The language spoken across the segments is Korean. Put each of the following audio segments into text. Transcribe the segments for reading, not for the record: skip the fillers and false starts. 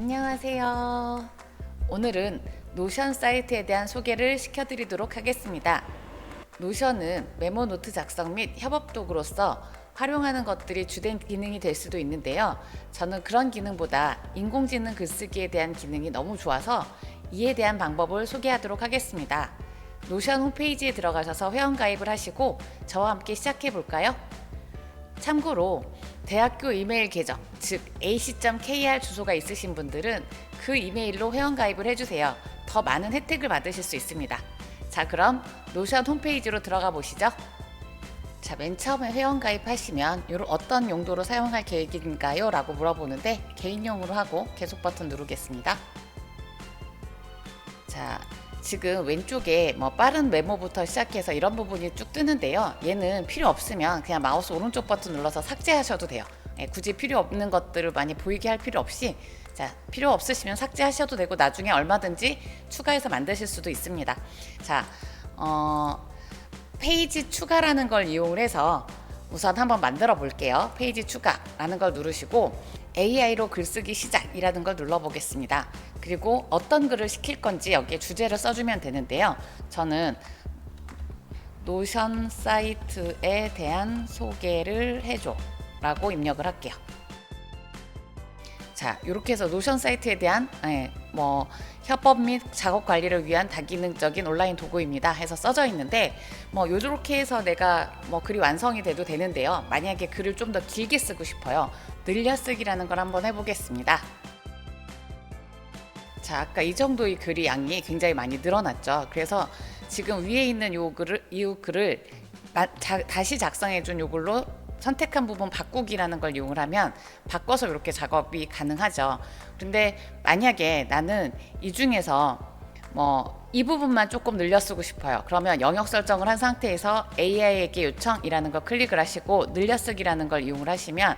안녕하세요. 오늘은 노션 사이트에 대한 소개를 시켜드리도록 하겠습니다. 노션은 메모 노트 작성 및 협업 도구로서 활용하는 것들이 주된 기능이 될 수도 있는데요. 저는 그런 기능보다 인공지능 글쓰기에 대한 기능이 너무 좋아서 이에 대한 방법을 소개하도록 하겠습니다. 노션 홈페이지에 들어가셔서 회원가입을 하시고 저와 함께 시작해 볼까요? 참고로 대학교 이메일 계정, 즉 ac.kr 주소가 있으신 분들은 그 이메일로 회원가입을 해주세요. 더 많은 혜택을 받으실 수 있습니다. 자, 그럼 노션 홈페이지로 들어가 보시죠. 자, 맨 처음에 회원가입하시면 어떤 용도로 사용할 계획인가요? 라고 물어보는데 개인용으로 하고 계속 버튼 누르겠습니다. 자, 지금 왼쪽에 빠른 메모부터 시작해서 이런 부분이 쭉 뜨는데요. 얘는 필요 없으면 그냥 마우스 오른쪽 버튼 눌러서 삭제하셔도 돼요. 굳이 필요 없는 것들을 많이 보이게 할 필요 없이, 자, 필요 없으시면 삭제하셔도 되고 나중에 얼마든지 추가해서 만드실 수도 있습니다. 자, 페이지 추가라는 걸 이용을 해서 우선 한번 만들어 볼게요. 페이지 추가라는 걸 누르시고 AI로 글쓰기 시작이라는 걸 눌러보겠습니다. 그리고 어떤 글을 시킬 건지 여기에 주제를 써주면 되는데요. 저는 노션 사이트에 대한 소개를 해줘 라고 입력을 할게요. 자, 이렇게 해서 노션 사이트에 대한 협업 및 작업 관리를 위한 다기능적인 온라인 도구입니다 해서 써져 있는데 이렇게 해서 내가 글이 완성이 돼도 되는데요. 만약에 글을 좀 더 길게 쓰고 싶어요. 늘려쓰기라는 걸 한번 해보겠습니다. 자, 아까 이 정도의 글이 양이 굉장히 많이 늘어났죠. 그래서 지금 위에 있는 이 글을 다시 작성해준 요걸로 선택한 부분 바꾸기라는 걸 이용을 하면 바꿔서 이렇게 작업이 가능하죠. 그런데 만약에 나는 이 중에서 이 부분만 조금 늘려 쓰고 싶어요. 그러면 영역 설정을 한 상태에서 AI에게 요청이라는 걸 클릭을 하시고 늘려 쓰기라는 걸 이용을 하시면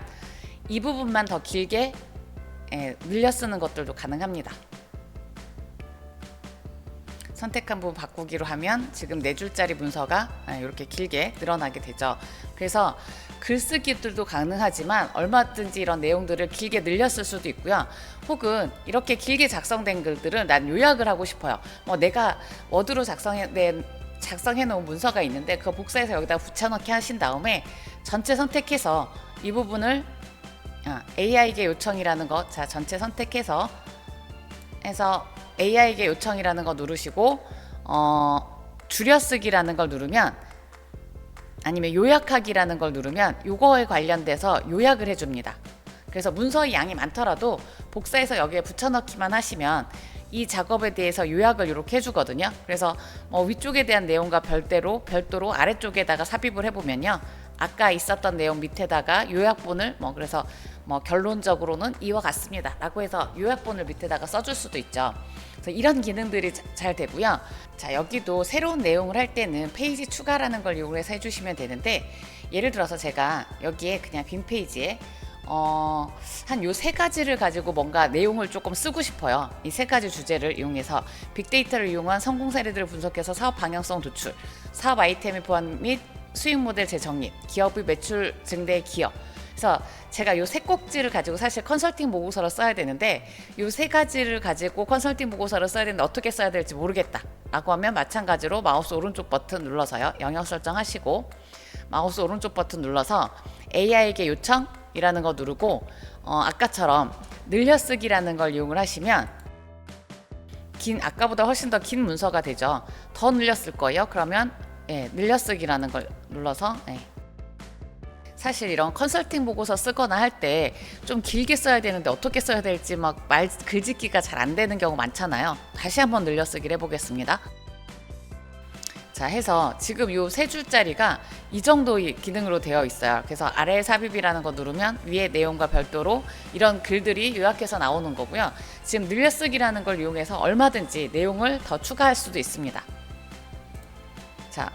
이 부분만 더 길게 늘려 쓰는 것들도 가능합니다. 선택한 부분 바꾸기로 하면 지금 4줄짜리 문서가 이렇게 길게 늘어나게 되죠. 그래서 글쓰기들도 가능하지만 얼마든지 이런 내용들을 길게 늘려 쓸 수도 있고요. 혹은 이렇게 길게 작성된 글들은 난 요약을 하고 싶어요. 내가 워드로 작성해 놓은 문서가 있는데 그거 복사해서 여기다 붙여넣기 하신 다음에 전체 선택해서 이 부분을 AI에게 요청이라는 거, 자, 전체 선택해서 AI에게 요청이라는 거 누르시고 줄여쓰기라는 걸 누르면, 아니면 요약하기라는 걸 누르면 요거에 관련돼서 요약을 해줍니다. 그래서 문서의 양이 많더라도 복사해서 여기에 붙여넣기만 하시면 이 작업에 대해서 요약을 이렇게 해주거든요. 그래서 위쪽에 대한 내용과 별도로 아래쪽에다가 삽입을 해보면요, 아까 있었던 내용 밑에다가 요약본을 그래서 결론적으로는 이와 같습니다 라고 해서 요약본을 밑에다가 써줄 수도 있죠. 그래서 이런 기능들이 잘 되고요. 자, 여기도 새로운 내용을 할 때는 페이지 추가라는 걸 이용해서 해주시면 되는데, 예를 들어서 제가 여기에 그냥 빈 페이지에 한 요 3가지를 가지고 뭔가 내용을 조금 쓰고 싶어요. 이 3가지 주제를 이용해서 빅데이터를 이용한 성공 사례들을 분석해서 사업 방향성 도출, 사업 아이템의 보완 및 수익 모델 재정립, 기업의 매출 증대의 기여. 그래서 제가 요 3꼭지를 가지고 사실 컨설팅 보고서를 써야 되는데 요 3가지를 가지고 컨설팅 보고서를 써야 되는데 어떻게 써야 될지 모르겠다 라고 하면 마찬가지로 마우스 오른쪽 버튼 눌러서요, 영역 설정하시고 마우스 오른쪽 버튼 눌러서 AI에게 요청이라는 거 누르고 아까처럼 늘려쓰기라는 걸 이용을 하시면 아까보다 훨씬 더 긴 문서가 되죠. 더 늘렸을 거예요. 그러면 늘려쓰기라는 걸 눌러서 사실 이런 컨설팅 보고서 쓰거나 할 때 좀 길게 써야 되는데 어떻게 써야 될지 글짓기가 잘 안 되는 경우 많잖아요. 다시 한번 늘려쓰기를 해보겠습니다. 자, 해서 지금 요 3줄짜리가 이 정도의 기능으로 되어 있어요. 그래서 아래 삽입이라는 거 누르면 위에 내용과 별도로 이런 글들이 요약해서 나오는 거고요. 지금 늘려쓰기라는 걸 이용해서 얼마든지 내용을 더 추가할 수도 있습니다. 자,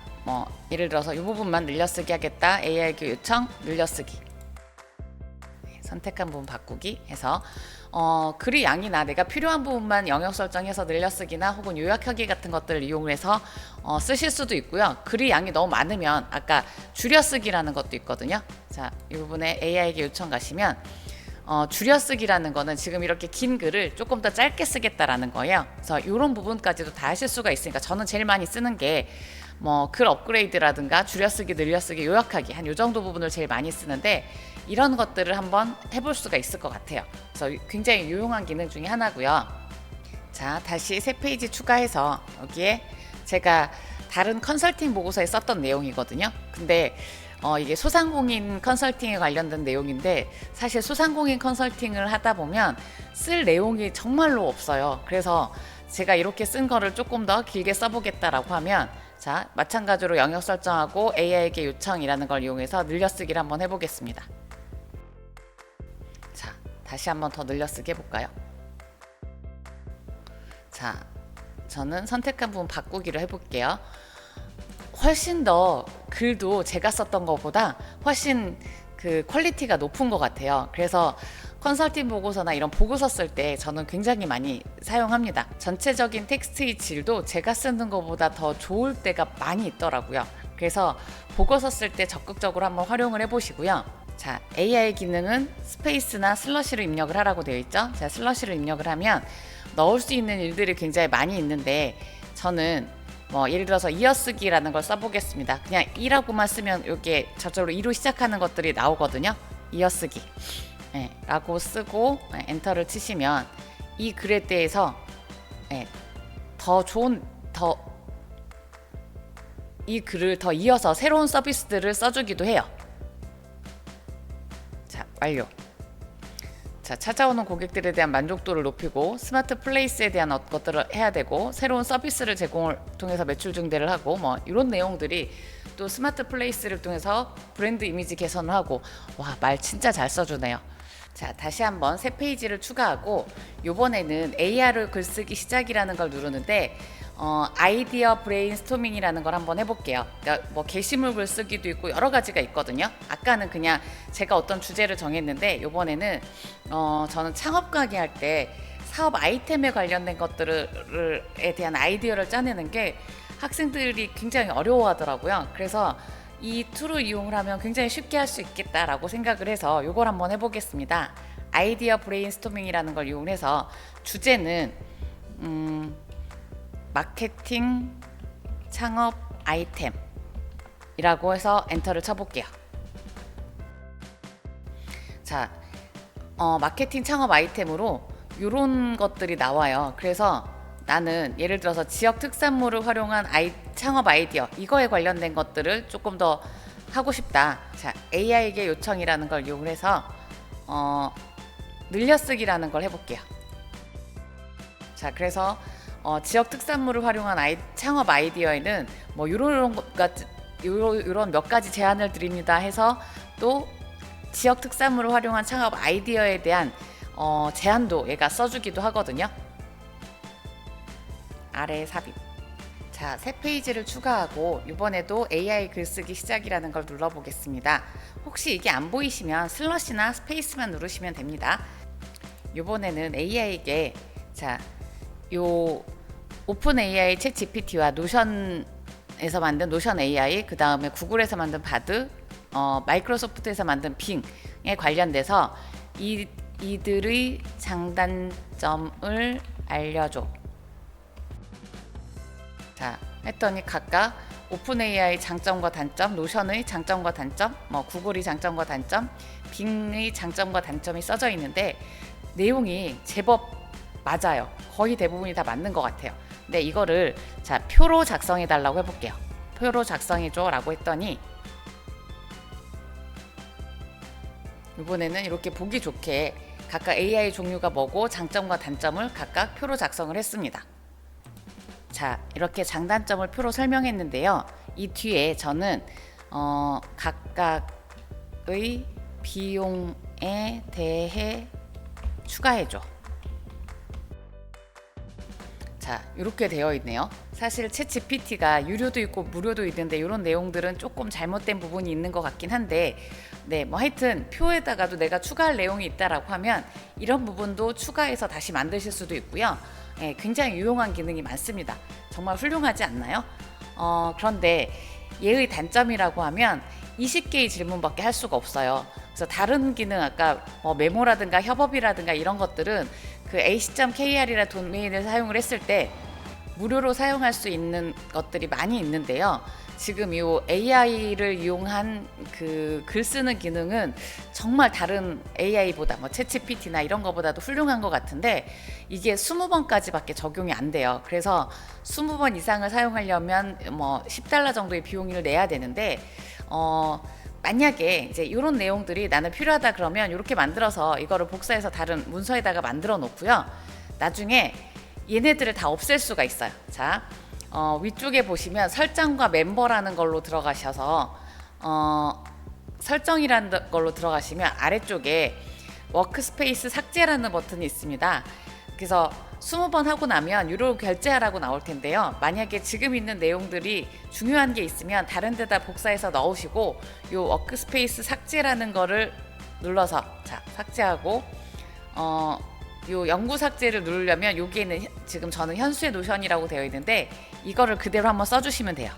예를 들어서 이 부분만 늘려쓰기 하겠다, AI에게 요청, 늘려쓰기, 선택한 부분 바꾸기 해서 글의 양이나 내가 필요한 부분만 영역 설정해서 늘려쓰기나 혹은 요약하기 같은 것들을 이용해서 쓰실 수도 있고요. 글의 양이 너무 많으면 아까 줄여쓰기라는 것도 있거든요. 자, 이 부분에 AI에게 요청 가시면 줄여쓰기라는 거는 지금 이렇게 긴 글을 조금 더 짧게 쓰겠다라는 거예요. 그래서 이런 부분까지도 다 하실 수가 있으니까 저는 제일 많이 쓰는 게 뭐 글 업그레이드라든가 줄여쓰기, 늘려쓰기, 요약하기 한 요 정도 부분을 제일 많이 쓰는데 이런 것들을 한번 해볼 수가 있을 것 같아요. 그래서 굉장히 유용한 기능 중에 하나고요. 자, 다시 새 페이지 추가해서 여기에 제가 다른 컨설팅 보고서에 썼던 내용이거든요. 근데 이게 소상공인 컨설팅에 관련된 내용인데 사실 소상공인 컨설팅을 하다 보면 쓸 내용이 정말로 없어요. 그래서 제가 이렇게 쓴 거를 조금 더 길게 써보겠다라고 하면 자, 마찬가지로 영역 설정하고 AI에게 요청이라는 걸 이용해서 늘려쓰기를 한번 해보겠습니다. 자, 다시 한번 더 늘려쓰기 해볼까요? 자, 저는 선택한 부분 바꾸기로 해볼게요. 훨씬 더 글도 제가 썼던 것보다 훨씬 그 퀄리티가 높은 것 같아요. 그래서 컨설팅 보고서나 이런 보고서 쓸 때 저는 굉장히 많이 사용합니다. 전체적인 텍스트의 질도 제가 쓰는 것보다 더 좋을 때가 많이 있더라고요. 그래서 보고서 쓸 때 적극적으로 한번 활용을 해보시고요. 자, AI 기능은 스페이스나 슬러시를 입력을 하라고 되어 있죠. 제가 슬러시를 입력을 하면 넣을 수 있는 일들이 굉장히 많이 있는데 저는 뭐 예를 들어서 이어쓰기라는 걸 써보겠습니다. 그냥 이라고만 쓰면 이게 저절로 이로 시작하는 것들이 나오거든요. 이어쓰기 라고 쓰고 엔터를 치시면 이 글에 대해서 더 좋은 이 글을 더 이어서 새로운 서비스들을 써주기도 해요. 자, 완료. 자, 찾아오는 고객들에 대한 만족도를 높이고 스마트 플레이스에 대한 것들을 해야 되고 새로운 서비스를 제공을 통해서 매출 증대를 하고 뭐 이런 내용들이 또 스마트 플레이스를 통해서 브랜드 이미지 개선을 하고 와, 말 진짜 잘 써주네요. 자, 다시 한번 새 페이지를 추가하고 이번에는 AR로 글쓰기 시작이라는 걸 누르는데 아이디어 브레인스토밍이라는 걸 한번 해볼게요. 그러니까 뭐 게시물 글쓰기도 있고 여러 가지가 있거든요. 아까는 그냥 제가 어떤 주제를 정했는데 이번에는 저는 창업 강의할 때 사업 아이템에 관련된 것들에 대한 아이디어를 짜내는 게 학생들이 굉장히 어려워하더라고요. 그래서 이 툴을 이용을 하면 굉장히 쉽게 할 수 있겠다라고 생각을 해서 이걸 한번 해보겠습니다. 아이디어 브레인스토밍이라는 걸 이용해서 주제는 마케팅 창업 아이템이라고 해서 엔터를 쳐볼게요. 자, 마케팅 창업 아이템으로 이런 것들이 나와요. 그래서 나는 예를 들어서 지역 특산물을 활용한 창업 아이디어 이거에 관련된 것들을 조금 더 하고 싶다. 자, AI에게 요청이라는 걸 이용을 해서 늘려쓰기라는 걸 해볼게요. 자, 그래서 지역 특산물을 활용한 창업 아이디어에는 뭐 이런 몇 가지 제안을 드립니다 해서 또 지역 특산물을 활용한 창업 아이디어에 대한 제안도 얘가 써주기도 하거든요. 아래 삽입. 자, 새 페이지를 추가하고 이번에도 AI 글쓰기 시작이라는 걸 눌러보겠습니다. 혹시 이게 안 보이시면 슬러시나 스페이스만 누르시면 됩니다. 이번에는 AI에게 자, 요 오픈 AI 챗 GPT와 노션에서 만든 노션 AI, 그 다음에 구글에서 만든 바드, 마이크로소프트에서 만든 빙에 관련돼서 이들의 장단점을 알려줘. 자, 했더니 각각 오픈 AI 장점과 단점, 노션의 장점과 단점, 뭐 구글의 장점과 단점, 빙의 장점과 단점이 써져 있는데 내용이 제법 맞아요. 거의 대부분이 다 맞는 것 같아요. 근데 이거를 자, 표로 작성해 달라고 해볼게요. 표로 작성해 줘 라고 했더니 이번에는 이렇게 보기 좋게 각각 AI 종류가 뭐고 장점과 단점을 각각 표로 작성을 했습니다. 자, 이렇게 장단점을 표로 설명했는데요. 이 뒤에 저는 각각의 비용에 대해 추가해줘. 자, 이렇게 되어 있네요. 사실 챗 GPT가 유료도 있고 무료도 있는데 이런 내용들은 조금 잘못된 부분이 있는 것 같긴 한데 네, 뭐 하여튼 표에다가도 내가 추가할 내용이 있다라고 하면 이런 부분도 추가해서 다시 만드실 수도 있고요. 네, 굉장히 유용한 기능이 많습니다. 정말 훌륭하지 않나요? 그런데 얘의 단점이라고 하면 20개의 질문밖에 할 수가 없어요. 그래서 다른 기능 아까 뭐 메모라든가 협업이라든가 이런 것들은 그 ac.kr이라는 도메인을 사용을 했을 때 무료로 사용할 수 있는 것들이 많이 있는데요. 지금 이 AI를 이용한 그 글 쓰는 기능은 정말 다른 AI보다 뭐 챗GPT나 이런 거보다도 훌륭한 것 같은데 이게 20번까지밖에 적용이 안 돼요. 그래서 20번 이상을 사용하려면 뭐 $10 정도의 비용을 내야 되는데 만약에 이제 이런 내용들이 나는 필요하다 그러면 이렇게 만들어서 이거를 복사해서 다른 문서에다가 만들어 놓고요. 나중에 얘네들을 다 없앨 수가 있어요. 자, 위쪽에 보시면 설정과 멤버라는 걸로 들어가셔서 설정이라는 걸로 들어가시면 아래쪽에 워크스페이스 삭제라는 버튼이 있습니다. 그래서 20번 하고 나면 유료 결제하라고 나올 텐데요. 만약에 지금 있는 내용들이 중요한 게 있으면 다른 데다 복사해서 넣으시고 이 워크스페이스 삭제라는 거를 눌러서 자, 삭제하고 요 영구 삭제를 누르려면 여기에는 지금 저는 현수의 노션이라고 되어 있는데 이거를 그대로 한번 써주시면 돼요.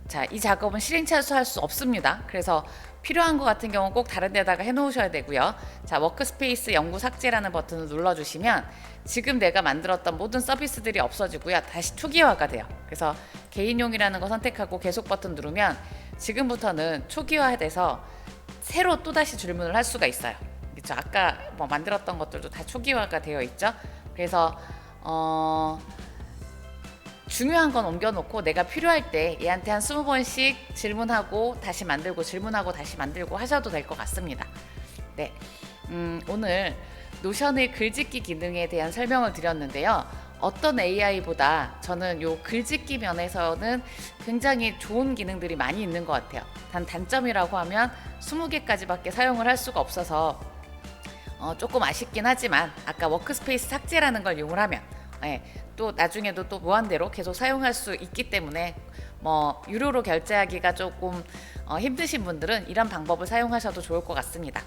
자, 이 작업은 실행 취소할 수 없습니다. 그래서 필요한 것 같은 경우는 꼭 다른 데다가 해놓으셔야 되고요. 자, 워크스페이스 영구 삭제라는 버튼을 눌러주시면 지금 내가 만들었던 모든 서비스들이 없어지고요. 다시 초기화가 돼요. 그래서 개인용이라는 거 선택하고 계속 버튼 누르면 지금부터는 초기화돼서 새로 또다시 질문을 할 수가 있어요. 그렇죠? 아까 뭐 만들었던 것들도 다 초기화가 되어 있죠. 그래서 중요한 건 옮겨놓고 내가 필요할 때 얘한테 한 20번씩 질문하고 다시 만들고 질문하고 다시 만들고 하셔도 될 것 같습니다. 네, 오늘 노션의 글짓기 기능에 대한 설명을 드렸는데요. 어떤 AI보다 저는 요 글짓기 면에서는 굉장히 좋은 기능들이 많이 있는 것 같아요. 단점이라고 하면 20개까지밖에 사용을 할 수가 없어서 조금 아쉽긴 하지만 아까 워크스페이스 삭제라는 걸 이용을 하면 또 나중에도 또 무한대로 계속 사용할 수 있기 때문에 뭐 유료로 결제하기가 조금 힘드신 분들은 이런 방법을 사용하셔도 좋을 것 같습니다.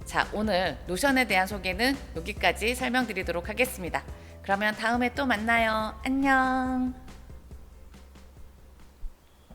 자, 오늘 노션에 대한 소개는 여기까지 설명드리도록 하겠습니다. 그러면 다음에 또 만나요. 안녕.